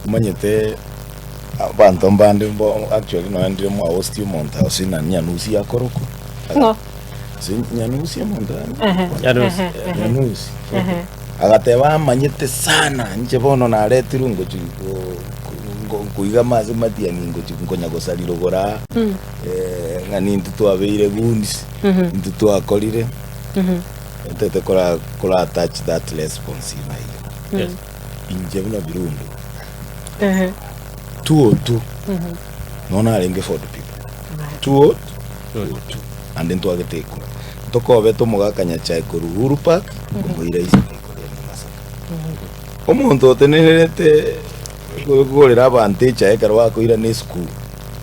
manyete abantu mbande mbo actually no ndire mu host monta osina nyanusi yakoroko No. Nyanusi monta Nyanusi agateba manyete sana nje bono na retiru ngo kuiga mazi matiani ngo nyagosaliro gora ngani ntutu abeire gundi ntutu akorire tete kora attach that responsive Yes. inje bino birundo 202 nona arenge 40 people 202 and then twageteko tokobe tomugakanya chai Uhuru Park kumuira isi omuntu otenerete gorera abantu chai karwa koira ne school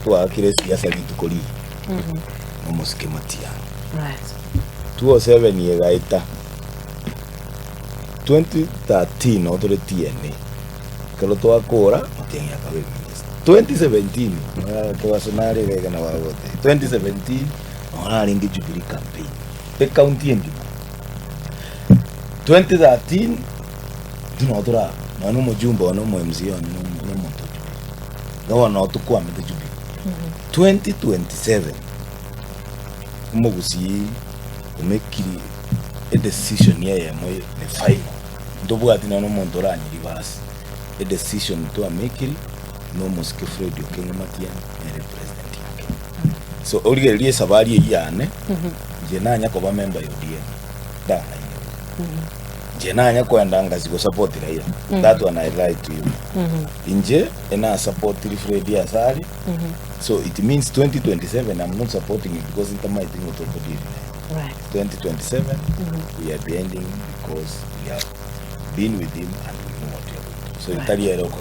twakire siasa gitukori omusike matia Right. 207 yegaita 2013 otore TNA kalo twakora matianga kabe 2017 kwa sonare vega na wagote 2017 ora ringi Jubilee campaign the county endi 2013 tunaotora nanu mujumba no MCA no moto no no tukwa mete Jubilee 2027 umugusi umekiri a decision ya moyo the final ndobu ati no muntu ranyiri basi a decision to make no Mosque Fred Okengo Matia represent yake so origerie sabari yane je nanya ko ba member yodia da je nanya ko andanga ziko support raia that one I write to you inje ena support Fred Asari so it means 2027 I'm not supporting it because it might think to body Right. 2027 we are behind him because we have been with him and we know what we are doing so Right. Italia roko